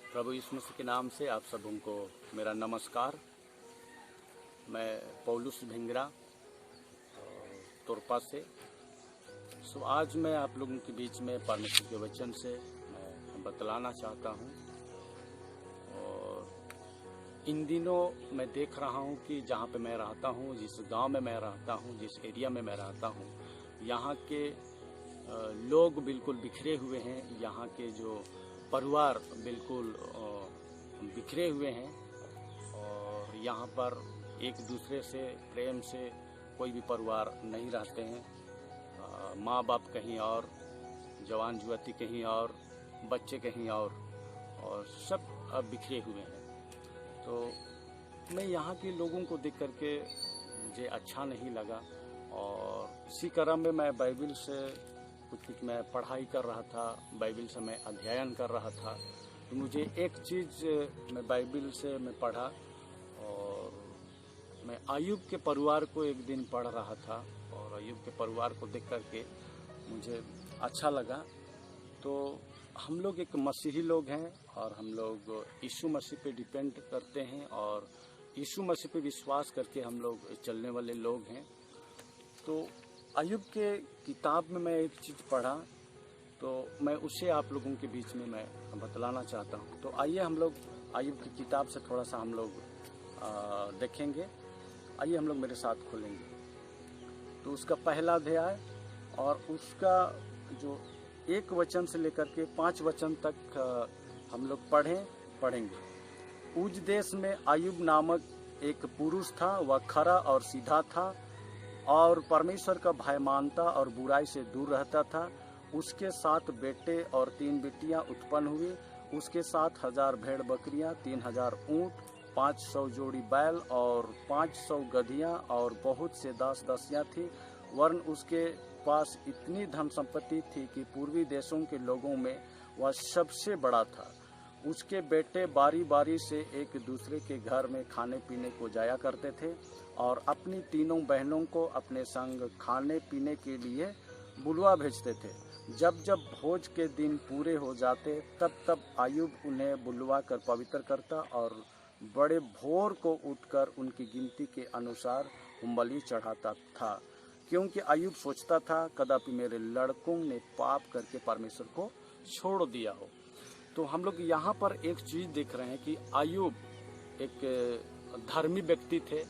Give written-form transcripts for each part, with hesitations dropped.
प्रभु यीशु मसीह के नाम से आप सबों को मेरा नमस्कार। मैं पौलुस भिंगरा तोरपा से। आज मैं आप लोगों के बीच में परमेश्वर के वचन से मैं बतलाना चाहता हूँ। और इन दिनों मैं देख रहा हूँ कि जहाँ पे मैं रहता हूँ, जिस गांव में मैं रहता हूँ, जिस एरिया में मैं रहता हूँ, यहाँ के लोग बिल्कुल बिखरे हुए हैं। यहाँ के जो परिवार बिल्कुल बिखरे हुए हैं और यहाँ पर एक दूसरे से प्रेम से कोई भी परिवार नहीं रहते हैं। माँ बाप कहीं और, जवान युवती कहीं और, बच्चे कहीं और सब अब बिखरे हुए हैं। तो मैं यहाँ के लोगों को देख करके मुझे अच्छा नहीं लगा और इसी क्रम में मैं बाइबल से कुछ मैं पढ़ाई कर रहा था, बाइबल से मैं अध्ययन कर रहा था। तो मुझे एक चीज़ मैं बाइबल से मैं पढ़ा और मैं अय्यूब के परिवार को एक दिन पढ़ रहा था और अय्यूब के परिवार को देख करके मुझे अच्छा लगा। तो हम लोग एक मसीही लोग हैं और हम लोग यीशु मसीह पे डिपेंड करते हैं और यीशु मसीह पे विश्वास करके हम लोग चलने वाले लोग हैं। तो अय्यूब के किताब में मैं एक चीज़ पढ़ा तो मैं उसे आप लोगों के बीच में मैं बतलाना चाहता हूँ। तो आइए हम लोग अय्यूब की किताब से थोड़ा सा हम लोग देखेंगे। आइए हम लोग मेरे साथ खोलेंगे। तो उसका पहला अध्याय और उसका जो 1 वचन से लेकर के 5 वचन तक हम लोग पढ़ेंगे। उज देश में अय्यूब नामक एक पुरुष था। वह खरा और सीधा था और परमेश्वर का भय मानता और बुराई से दूर रहता था। उसके 7 बेटे और 3 बेटियां उत्पन्न हुई। उसके 7,000 भेड़ बकरियां, 3,000 ऊँट, 500 जोड़ी बैल और 500 गधियां और बहुत से दास दासियां थी। वरन उसके पास इतनी धन संपत्ति थी कि पूर्वी देशों के लोगों में वह सबसे बड़ा था। उसके बेटे बारी बारी से एक दूसरे के घर में खाने पीने को जाया करते थे और अपनी तीनों बहनों को अपने संग खाने पीने के लिए बुलवा भेजते थे। जब जब भोज के दिन पूरे हो जाते तब तब अय्यूब उन्हें बुलवा कर पवित्र करता और बड़े भोर को उठकर उनकी गिनती के अनुसार बलि चढ़ाता था, क्योंकि अय्यूब सोचता था कदापि मेरे लड़कों ने पाप करके परमेश्वर को छोड़ दिया हो। तो हम लोग यहाँ पर एक चीज़ देख रहे हैं कि अय्यूब एक धर्मी व्यक्ति थे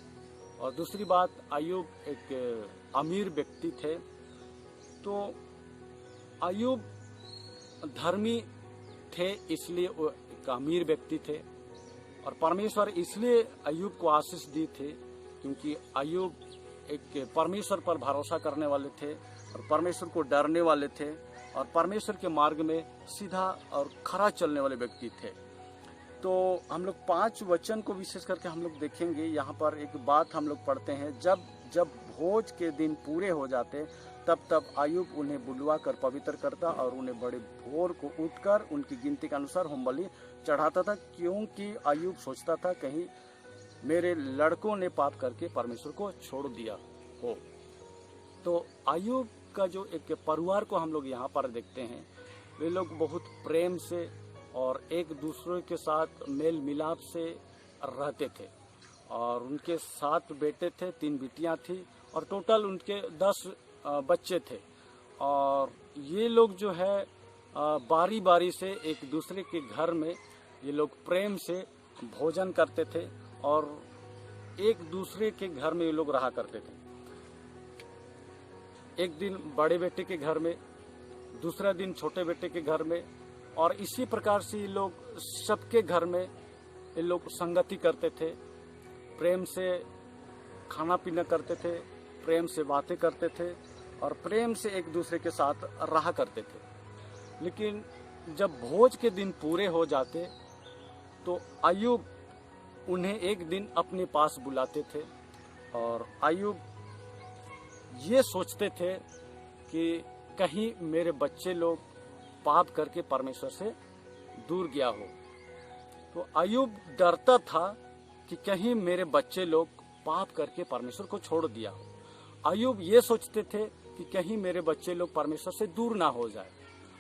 और दूसरी बात अय्यूब एक अमीर व्यक्ति थे। तो अय्यूब धर्मी थे इसलिए वो एक अमीर व्यक्ति थे और परमेश्वर इसलिए अय्यूब को आशीष दी थी क्योंकि अय्यूब एक परमेश्वर पर भरोसा करने वाले थे और परमेश्वर को डरने वाले थे और परमेश्वर के मार्ग में सीधा और खरा चलने वाले व्यक्ति थे। तो हम लोग 5 वचन को विशेष करके हम लोग देखेंगे। यहाँ पर एक बात हम लोग पढ़ते हैं, जब जब भोज के दिन पूरे हो जाते तब तब अय्यूब उन्हें बुलवा कर पवित्र करता और उन्हें बड़े भोर को उठकर उनकी गिनती के अनुसार होमबलि चढ़ाता था, क्योंकि अय्यूब सोचता था कहीं मेरे लड़कों ने पाप करके परमेश्वर को छोड़ दिया हो। तो अय्यूब का जो एक परिवार को हम लोग यहाँ पर देखते हैं, वे लोग बहुत प्रेम से और एक दूसरे के साथ मेल मिलाप से रहते थे और उनके 7 बेटे थे, 3 बेटियां थी और टोटल उनके 10 बच्चे थे। और ये लोग जो है बारी बारी से एक दूसरे के घर में ये लोग प्रेम से भोजन करते थे और एक दूसरे के घर में ये लोग रहा करते थे। एक दिन बड़े बेटे के घर में, दूसरा दिन छोटे बेटे के घर में और इसी प्रकार से ये लोग सबके घर में ये लोग संगति करते थे, प्रेम से खाना पीना करते थे, प्रेम से बातें करते थे और प्रेम से एक दूसरे के साथ रहा करते थे। लेकिन जब भोज के दिन पूरे हो जाते तो अय्यूब उन्हें एक दिन अपने पास बुलाते थे और अय्यूब ये सोचते थे कि कहीं मेरे बच्चे लोग पाप करके परमेश्वर से दूर गया हो। तो अय्यूब डरता था कि कहीं मेरे बच्चे लोग पाप करके परमेश्वर को छोड़ दिया हो। अय्यूब ये सोचते थे कि कहीं मेरे बच्चे लोग परमेश्वर से दूर ना हो जाए।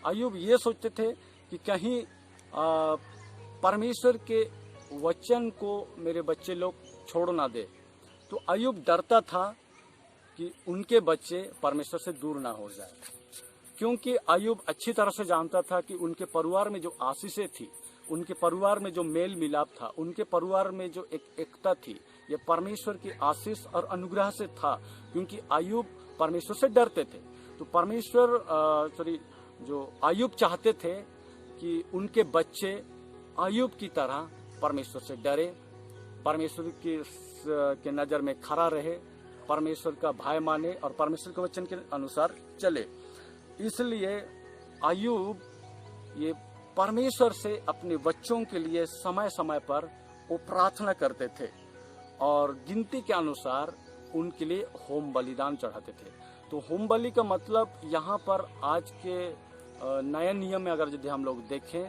अय्यूब ये सोचते थे कि कहीं परमेश्वर के वचन को मेरे बच्चे लोग छोड़ ना दे। तो अय्यूब डरता था कि उनके बच्चे परमेश्वर से दूर ना हो जाए, क्योंकि अय्यूब अच्छी तरह से जानता था कि उनके परिवार में जो आशीषें थी, उनके परिवार में जो मेल मिलाप था, उनके परिवार में जो एकता थी, ये परमेश्वर की आशीष और अनुग्रह से था, क्योंकि अय्यूब परमेश्वर से डरते थे। तो जो अय्यूब चाहते थे कि उनके बच्चे अय्यूब की तरह परमेश्वर से डरे, परमेश्वर के नज़र में खड़ा रहे, परमेश्वर का भय माने और परमेश्वर के वचन के अनुसार चले। इसलिए अय्यूब ये परमेश्वर से अपने बच्चों के लिए समय समय पर वो प्रार्थना करते थे और गिनती के अनुसार उनके लिए होम बलिदान चढ़ाते थे। तो होम बलि का मतलब यहाँ पर आज के नए नियम में अगर यदि हम लोग देखें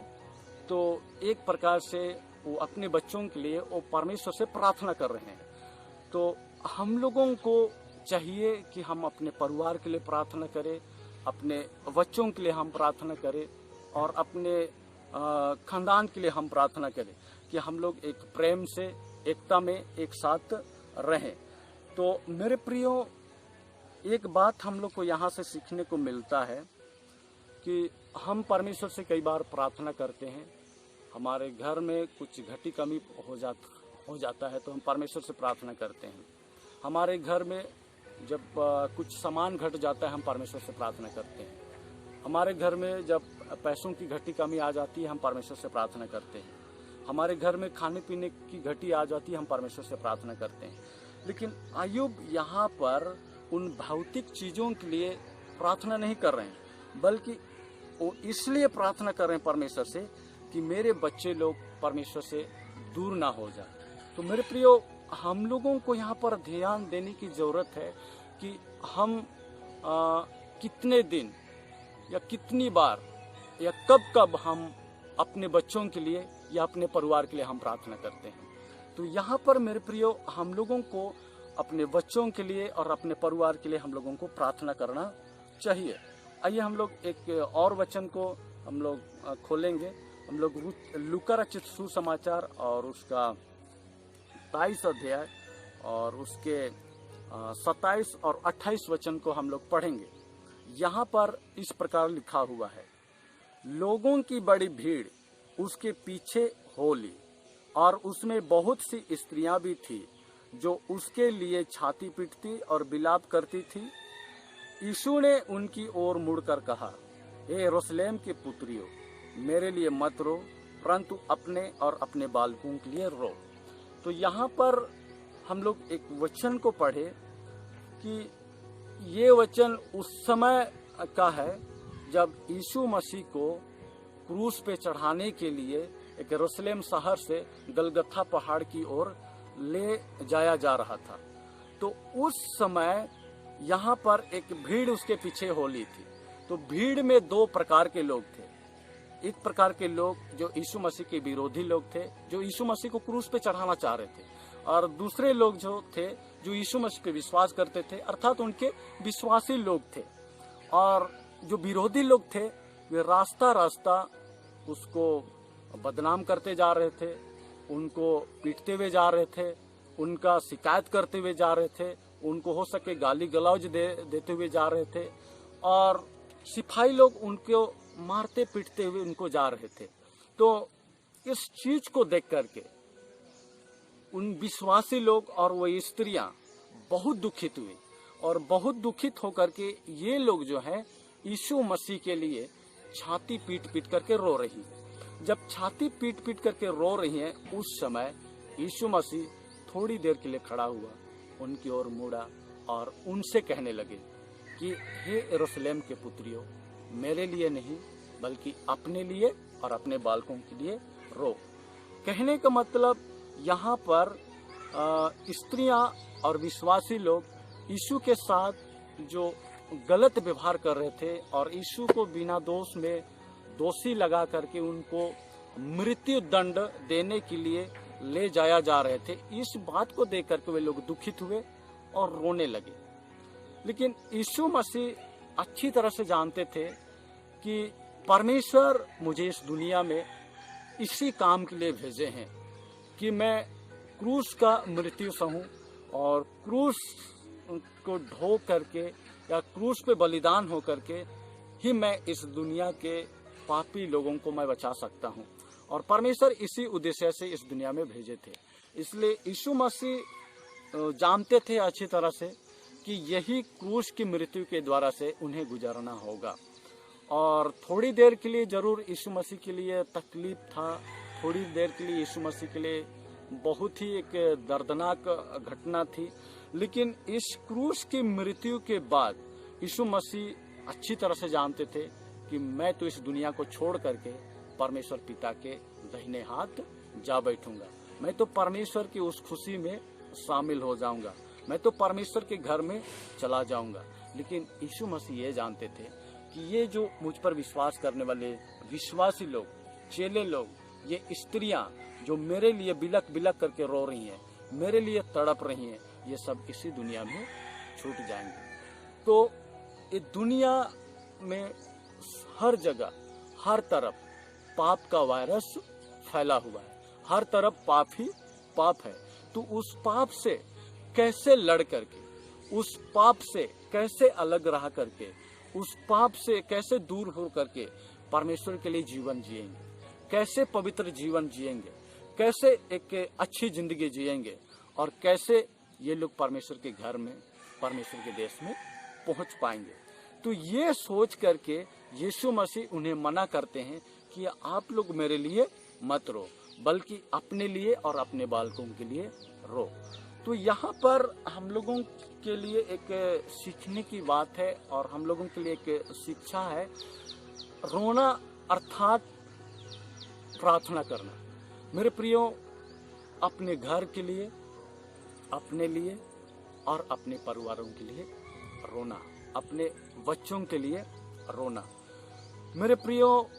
तो एक प्रकार से वो अपने बच्चों के लिए वो परमेश्वर से प्रार्थना कर रहे हैं। तो हम लोगों को चाहिए कि हम अपने परिवार के लिए प्रार्थना करें, अपने बच्चों के लिए हम प्रार्थना करें और अपने खानदान के लिए हम प्रार्थना करें कि हम लोग एक प्रेम से, एकता में एक साथ रहें। तो मेरे प्रियो, एक बात हम लोग को यहाँ से सीखने को मिलता है कि हम परमेश्वर से कई बार प्रार्थना करते हैं, हमारे घर में कुछ घटी कमी हो जाता है तो हम परमेश्वर से प्रार्थना करते हैं। हमारे घर में जब कुछ सामान घट जाता है हम परमेश्वर से प्रार्थना करते हैं। हमारे घर में जब पैसों की घटी कमी आ जाती है हम परमेश्वर से प्रार्थना करते हैं। हमारे घर में खाने पीने की घटी आ जाती है हम परमेश्वर से प्रार्थना करते हैं। लेकिन अय्यूब यहाँ पर उन भौतिक चीज़ों के लिए प्रार्थना नहीं कर रहे हैं, बल्कि वो इसलिए प्रार्थना कर रहे हैं परमेश्वर से कि मेरे बच्चे लोग परमेश्वर से दूर ना हो जाए। तो मेरे प्रियो, हम लोगों को यहाँ पर ध्यान देने की ज़रूरत है कि हम कितने दिन या कितनी बार या कब हम अपने बच्चों के लिए या अपने परिवार के लिए हम प्रार्थना करते हैं। तो यहाँ पर मेरे प्रियो, हम लोगों को अपने बच्चों के लिए और अपने परिवार के लिए हम लोगों को प्रार्थना करना चाहिए। आइए हम लोग एक और वचन को हम लोग खोलेंगे। हम लोग लूका रचित सुसमाचार और उसका 23 अध्याय और उसके 27 और 28 वचन को हम लोग पढ़ेंगे। यहाँ पर इस प्रकार लिखा हुआ है, लोगों की बड़ी भीड़ उसके पीछे हो ली और उसमें बहुत सी स्त्रियां भी थी जो उसके लिए छाती पीटती और बिलाप करती थी। यीशु ने उनकी ओर मुड़कर कहा, हे यरूशलेम के पुत्रियों, मेरे लिए मत रो, परंतु अपने और अपने बालकों के लिए रो। तो यहाँ पर हम लोग एक वचन को पढ़े कि ये वचन उस समय का है जब यीशु मसीह को क्रूस पे चढ़ाने के लिए एक यरूशलेम शहर से गलगथा पहाड़ की ओर ले जाया जा रहा था। तो उस समय यहाँ पर एक भीड़ उसके पीछे हो ली थी। तो भीड़ में दो प्रकार के लोग थे। एक प्रकार के लोग जो यीशु मसीह के विरोधी लोग थे, जो यीशु मसीह को क्रूस पे चढ़ाना चाह रहे थे, और दूसरे लोग जो थे जो यीशु मसीह पे विश्वास करते थे, अर्थात उनके विश्वासी लोग थे। और जो विरोधी लोग थे वे रास्ता रास्ता उसको बदनाम करते जा रहे थे, उनको पीटते हुए जा रहे थे, उनका शिकायत करते हुए जा रहे थे, उनको हो सके गाली गलौज देते हुए जा रहे थे, और सिपाही लोग उनको मारते पीटते हुए उनको जा रहे थे। तो इस चीज को देख करके उन विश्वासी लोग और वो स्त्रियां बहुत दुखित हुई और बहुत दुखित होकर के ये लोग जो है यीशु मसीह के लिए छाती पीट पीट करके रो रही है। जब छाती पीट पीट करके रो रही है, उस समय यीशु मसीह थोड़ी देर के लिए खड़ा हुआ, उनकी ओर मुड़ा और उनसे कहने लगे कि हे यरूशलेम के पुत्रियों, मेरे लिए नहीं बल्कि अपने लिए और अपने बालकों के लिए रो। कहने का मतलब यहाँ पर स्त्रियां और विश्वासी लोग यीशु के साथ जो गलत व्यवहार कर रहे थे और यीशु को बिना दोष में दोषी लगा करके उनको मृत्यु दंड देने के लिए ले जाया जा रहे थे, इस बात को देख करके वे लोग दुखित हुए और रोने लगे। लेकिन यीशु मसीह अच्छी तरह से जानते थे कि परमेश्वर मुझे इस दुनिया में इसी काम के लिए भेजे हैं कि मैं क्रूस का मृत्यु सहूं और क्रूस को ढो करके या क्रूस पे बलिदान हो करके ही मैं इस दुनिया के पापी लोगों को मैं बचा सकता हूं। और परमेश्वर इसी उद्देश्य से इस दुनिया में भेजे थे। इसलिए यीशु मसीह जानते थे अच्छी तरह से कि यही क्रूस की मृत्यु के द्वारा से उन्हें गुजरना होगा। और थोड़ी देर के लिए जरूर यीशु मसीह के लिए तकलीफ था, थोड़ी देर के लिए यीशु मसीह के लिए बहुत ही एक दर्दनाक घटना थी, लेकिन इस क्रूस की मृत्यु के बाद यीशु मसीह अच्छी तरह से जानते थे कि मैं तो इस दुनिया को छोड़ करके परमेश्वर पिता के दाहिने हाथ जा बैठूंगा, मैं तो परमेश्वर की उस खुशी में शामिल हो जाऊंगा, मैं तो परमेश्वर के घर में चला जाऊंगा। लेकिन यीशु मसीह ये जानते थे कि ये जो मुझ पर विश्वास करने वाले विश्वासी लोग, चेले लोग, ये स्त्रियां जो मेरे लिए बिलक बिलक करके रो रही हैं, मेरे लिए तड़प रही हैं, ये सब इसी दुनिया में छूट जाएंगे। तो ये दुनिया में हर जगह, हर तरफ पाप का वायरस फैला हुआ है, हर तरफ पाप ही पाप है। तो उस पाप से कैसे लड़ करके, उस पाप से कैसे अलग रह करके, उस पाप से कैसे दूर हो करके परमेश्वर के लिए जीवन जिएंगे, कैसे पवित्र जीवन जिएंगे, कैसे एक अच्छी जिंदगी जिएंगे और कैसे ये लोग परमेश्वर के घर में, परमेश्वर के देश में पहुंच पाएंगे। तो ये सोच करके यीशु मसीह उन्हें मना करते हैं कि आप लोग मेरे लिए मत रो, बल्कि अपने लिए और अपने बालकों के लिए रो। तो यहाँ पर हम लोगों के लिए एक सीखने की बात है और हम लोगों के लिए एक शिक्षा है। रोना अर्थात प्रार्थना करना। मेरे प्रियो, अपने घर के लिए, अपने लिए और अपने परिवारों के लिए रोना, अपने बच्चों के लिए रोना। मेरे प्रियो,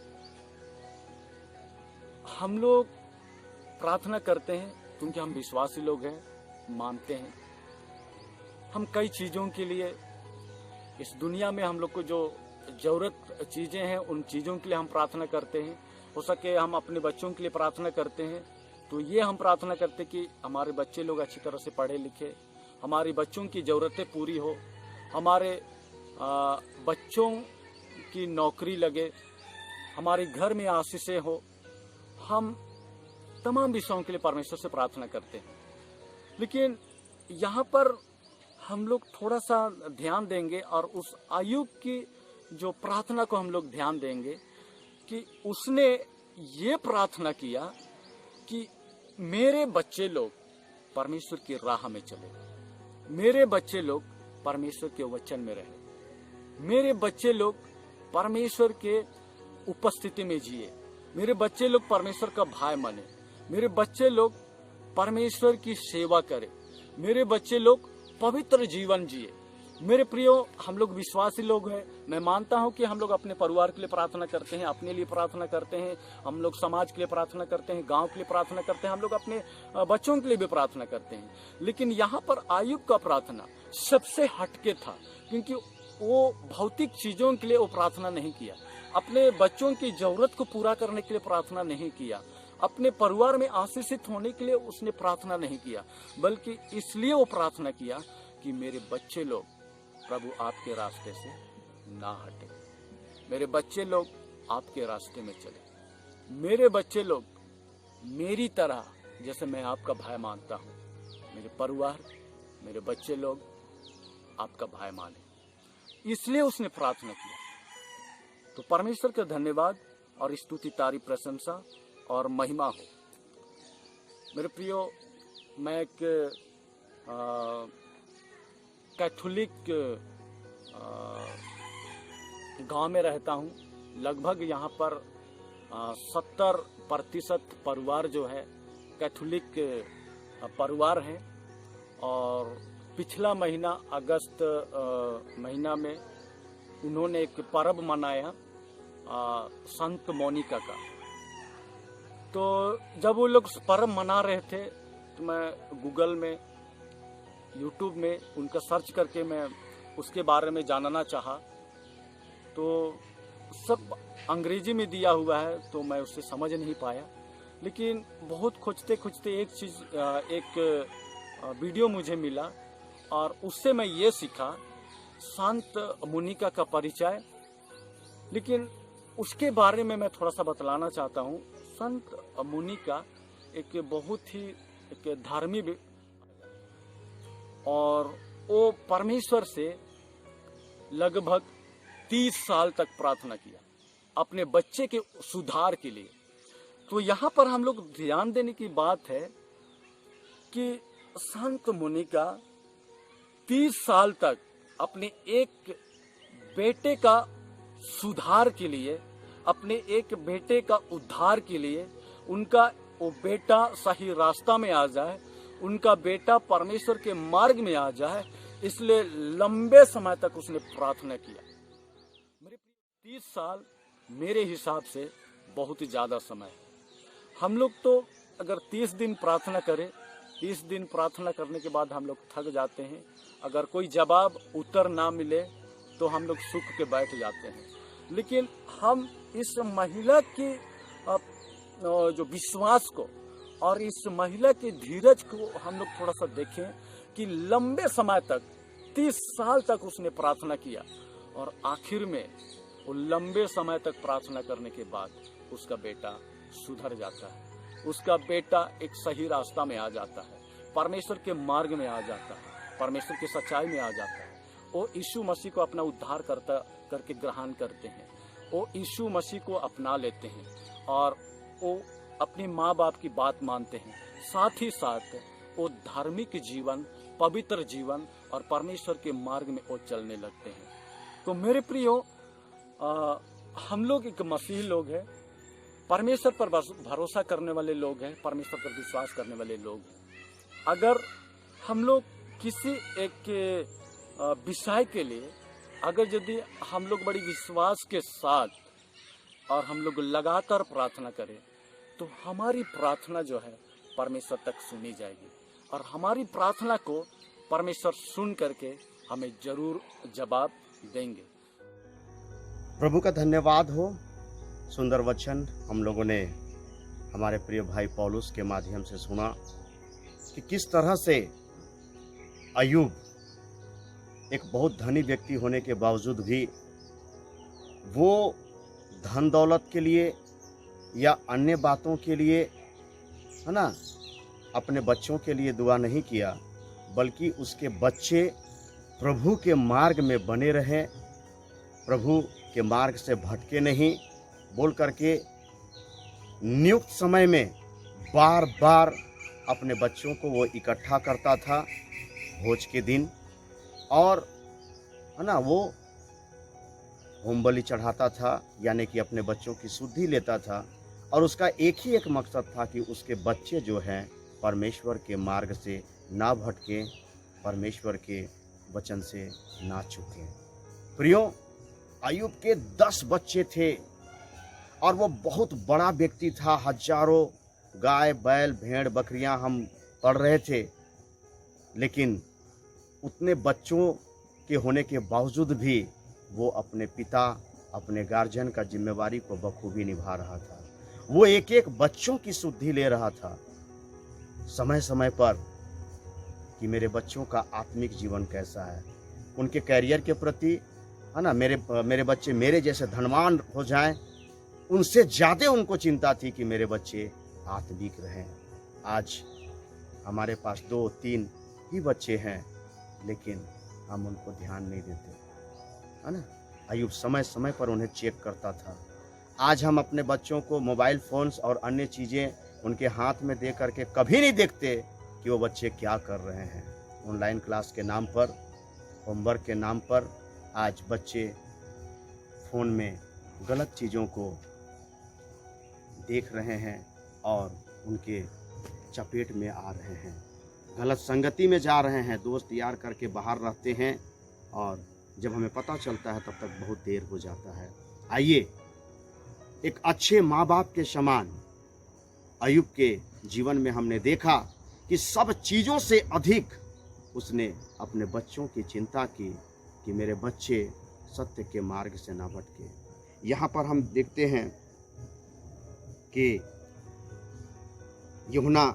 हम लोग प्रार्थना करते हैं क्योंकि हम विश्वासी लोग हैं, मानते हैं। हम कई चीज़ों के लिए इस दुनिया में हम लोग को जो जरूरत चीज़ें हैं, उन चीज़ों के लिए हम प्रार्थना करते हैं। हो सके हम अपने बच्चों के लिए प्रार्थना करते हैं, तो ये हम प्रार्थना करते कि हमारे बच्चे लोग अच्छी तरह से पढ़े लिखे, हमारी बच्चों की ज़रूरतें पूरी हो, हमारे बच्चों की नौकरी लगे, हमारे घर में आशीषें हो। हम तमाम विषयों के लिए परमेश्वर से प्रार्थना करते हैं। लेकिन यहाँ पर हम लोग थोड़ा सा ध्यान देंगे और उस आयुब की जो प्रार्थना को हम लोग ध्यान देंगे कि उसने ये प्रार्थना किया कि मेरे बच्चे लोग परमेश्वर की राह में चले, मेरे बच्चे लोग परमेश्वर के वचन में रहे, मेरे बच्चे लोग परमेश्वर के उपस्थिति में जिए, मेरे बच्चे लोग परमेश्वर का भाई माने, मेरे बच्चे लोग परमेश्वर की सेवा करें, मेरे बच्चे लोग पवित्र जीवन जिए। मेरे प्रियो, हम लोग विश्वासी लोग हैं। मैं मानता हूं कि हम लोग अपने परिवार के लिए प्रार्थना करते हैं, अपने लिए प्रार्थना करते हैं, हम लोग समाज के लिए प्रार्थना करते हैं, गांव के लिए प्रार्थना करते हैं, हम लोग अपने बच्चों के लिए भी प्रार्थना करते हैं। लेकिन यहाँ पर आयुब का प्रार्थना सबसे हटके था, क्योंकि वो भौतिक चीजों के लिए वो प्रार्थना नहीं किया, अपने बच्चों की जरूरत को पूरा करने के लिए प्रार्थना नहीं किया, अपने परिवार में आशीषित होने के लिए उसने प्रार्थना नहीं किया, बल्कि इसलिए वो प्रार्थना किया कि मेरे बच्चे लोग प्रभु आपके रास्ते से ना हटे, मेरे बच्चे लोग आपके रास्ते में चले, मेरे बच्चे लोग मेरी तरह, जैसे मैं आपका भाई मानता हूँ, मेरे परिवार, मेरे बच्चे लोग आपका भाई माने। इसलिए उसने प्रार्थना किया। तो परमेश्वर का धन्यवाद और स्तुति, तारीफ, प्रशंसा और महिमा हो। मेरे प्रियो, मैं एक कैथोलिक गांव में रहता हूं। लगभग यहाँ पर 70% परिवार जो है कैथोलिक परिवार है। और पिछला महीना अगस्त महीना में उन्होंने एक पर्व मनाया संत मोनिका का। तो जब वो लोग पर्व मना रहे थे तो मैं गूगल में, यूट्यूब में उनका सर्च करके मैं उसके बारे में जानना चाहा। तो सब अंग्रेजी में दिया हुआ है तो मैं उससे समझ नहीं पाया। लेकिन बहुत खोजते खोजते एक वीडियो मुझे मिला और उससे मैं ये सीखा संत मुनिका का परिचय। लेकिन उसके बारे में मैं थोड़ा सा बतलाना चाहता हूँ। संत मुनिका एक बहुत ही एक धार्मिक और वो परमेश्वर से लगभग 30 साल तक प्रार्थना किया अपने बच्चे के सुधार के लिए। तो यहाँ पर हम लोग ध्यान देने की बात है कि संत मुनिका 30 साल तक अपने एक बेटे का सुधार के लिए, अपने एक बेटे का उद्धार के लिए, उनका वो बेटा सही रास्ता में आ जाए, उनका बेटा परमेश्वर के मार्ग में आ जाए, इसलिए लंबे समय तक उसने प्रार्थना किया। मेरे 30 साल मेरे हिसाब से बहुत ही ज्यादा समय है। हम लोग तो अगर 30 दिन प्रार्थना करें, 30 दिन प्रार्थना करने के बाद हम लोग थक जाते हैं। अगर कोई जवाब उत्तर ना मिले तो हम लोग सूख के बैठ जाते हैं। लेकिन हम इस महिला के जो विश्वास को और इस महिला के धीरज को हम लोग थोड़ा सा देखें कि लंबे समय तक 30 साल तक उसने प्रार्थना किया और आखिर में वो लंबे समय तक प्रार्थना करने के बाद उसका बेटा सुधर जाता है, उसका बेटा एक सही रास्ता में आ जाता है, परमेश्वर के मार्ग में आ जाता है, परमेश्वर की सच्चाई में आ जाता है। वो यीशु मसीह को अपना उद्धार करके ग्रहण करते हैं, वो यीशु मसीह को अपना लेते हैं और वो अपने माँ बाप की बात मानते हैं। साथ ही साथ वो धार्मिक जीवन, पवित्र जीवन और परमेश्वर के मार्ग में वो चलने लगते हैं। तो मेरे प्रियो, हम लोग एक मसीही लोग हैं, परमेश्वर पर भरोसा करने वाले लोग हैं, परमेश्वर पर विश्वास करने वाले लोग हैं। अगर हम लोग किसी एक विषय के लिए अगर यदि हम लोग बड़ी विश्वास के साथ और हम लोग लगातार प्रार्थना करें तो हमारी प्रार्थना जो है परमेश्वर तक सुनी जाएगी और हमारी प्रार्थना को परमेश्वर सुन करके हमें जरूर जवाब देंगे। प्रभु का धन्यवाद हो। सुंदर वचन हम लोगों ने हमारे प्रिय भाई पौलुस के माध्यम से सुना कि किस तरह से अय्यूब एक बहुत धनी व्यक्ति होने के बावजूद भी वो धन दौलत के लिए या अन्य बातों के लिए, है ना, अपने बच्चों के लिए दुआ नहीं किया, बल्कि उसके बच्चे प्रभु के मार्ग में बने रहें, प्रभु के मार्ग से भटके नहीं, बोल करके नियुक्त समय में बार बार अपने बच्चों को वो इकट्ठा करता था भोज के दिन, और है ना वो होम बलि चढ़ाता था, यानी कि अपने बच्चों की शुद्धि लेता था। और उसका एक ही एक मकसद था कि उसके बच्चे जो हैं परमेश्वर के मार्ग से ना भटकें, परमेश्वर के वचन से ना चूकें। प्रियो, अय्यूब के 10 बच्चे थे और वो बहुत बड़ा व्यक्ति था। हजारों गाय, बैल, भेड़, बकरियां हम पढ़ रहे थे, लेकिन उतने बच्चों के होने के बावजूद भी वो अपने पिता, अपने गार्जियन का जिम्मेवारी को बखूबी निभा रहा था। वो एक एक बच्चों की शुद्धि ले रहा था समय समय पर कि मेरे बच्चों का आत्मिक जीवन कैसा है, उनके कैरियर के प्रति, है ना, मेरे बच्चे मेरे जैसे धनवान हो जाएं, उनसे ज़्यादा उनको चिंता थी कि मेरे बच्चे आत्मिक रहें। आज हमारे पास 2-3 ही बच्चे हैं, लेकिन हम उनको ध्यान नहीं देते, है ना। अय्यूब समय समय पर उन्हें चेक करता था। आज हम अपने बच्चों को मोबाइल फ़ोन्स और अन्य चीज़ें उनके हाथ में दे करके कभी नहीं देखते कि वो बच्चे क्या कर रहे हैं। ऑनलाइन क्लास के नाम पर, होमवर्क के नाम पर आज बच्चे फ़ोन में गलत चीज़ों को देख रहे हैं और उनके चपेट में आ रहे हैं, गलत संगति में जा रहे हैं, दोस्त यार करके बाहर रहते हैं और जब हमें पता चलता है तब तक बहुत देर हो जाता है। आइए, एक अच्छे माँ बाप के समान अय्यूब के जीवन में हमने देखा कि सब चीज़ों से अधिक उसने अपने बच्चों की चिंता की कि मेरे बच्चे सत्य के मार्ग से ना भटके। यहाँ पर हम देखते हैं कि यूहन्ना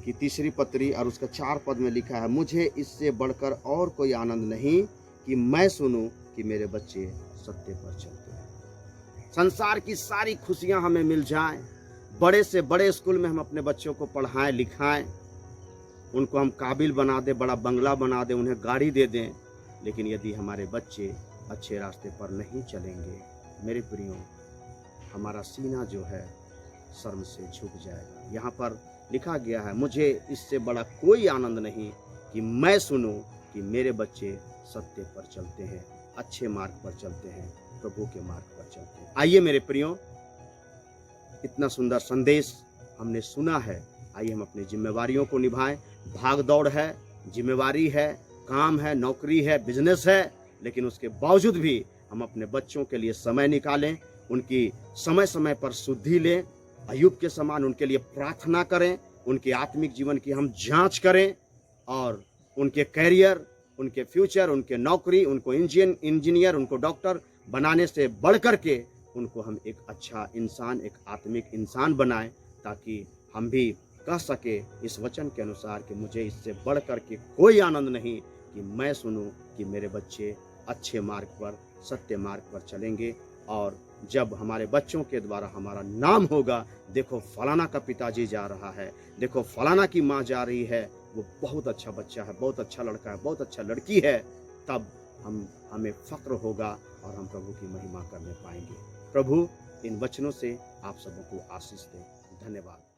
की 3 पत्री और उसका 4 पद में लिखा है, मुझे इससे बढ़कर और कोई आनंद नहीं कि मैं सुनूं कि मेरे बच्चे सत्य पर चलते हैं। संसार की सारी खुशियां हमें मिल जाएं, बड़े से बड़े स्कूल में हम अपने बच्चों को पढ़ाएं लिखाएं, उनको हम काबिल बना दें, बड़ा बंगला बना दें, उन्हें गाड़ी दे दें, लेकिन यदि हमारे बच्चे अच्छे रास्ते पर नहीं चलेंगे, मेरे प्रियो, हमारा सीना जो है शर्म से झुक जाएगा। यहाँ पर लिखा गया है, मुझे इससे बड़ा कोई आनंद नहीं कि मैं सुनूं कि मेरे बच्चे सत्य पर चलते हैं, अच्छे मार्ग पर चलते हैं, प्रभु के मार्ग पर चलते हैं। आइए मेरे प्रियो, इतना सुंदर संदेश हमने सुना है, आइए हम अपनी जिम्मेवारियों को निभाएं। भाग दौड़ है, जिम्मेवारी है, काम है, नौकरी है, बिजनेस है, लेकिन उसके बावजूद भी हम अपने बच्चों के लिए समय निकालें, उनकी समय समय पर शुद्धि लें, अय्यूब के समान उनके लिए प्रार्थना करें, उनके आत्मिक जीवन की हम जांच करें और उनके कैरियर, उनके फ्यूचर, उनके नौकरी, उनको इंजीनियर, उनको डॉक्टर बनाने से बढ़ करके उनको हम एक अच्छा इंसान, एक आत्मिक इंसान बनाएं, ताकि हम भी कह सके इस वचन के अनुसार कि मुझे इससे बढ़ करके कोई आनंद नहीं कि मैं सुनूं कि मेरे बच्चे अच्छे मार्ग पर, सत्य मार्ग पर चलेंगे। और जब हमारे बच्चों के द्वारा हमारा नाम होगा, देखो फलाना का पिताजी जा रहा है, देखो फलाना की माँ जा रही है, वो बहुत अच्छा बच्चा है, बहुत अच्छा लड़का है, बहुत अच्छा लड़की है, तब हमें फक्र होगा और हम प्रभु की महिमा करने पाएंगे। प्रभु इन वचनों से आप सबको आशीष दे। धन्यवाद।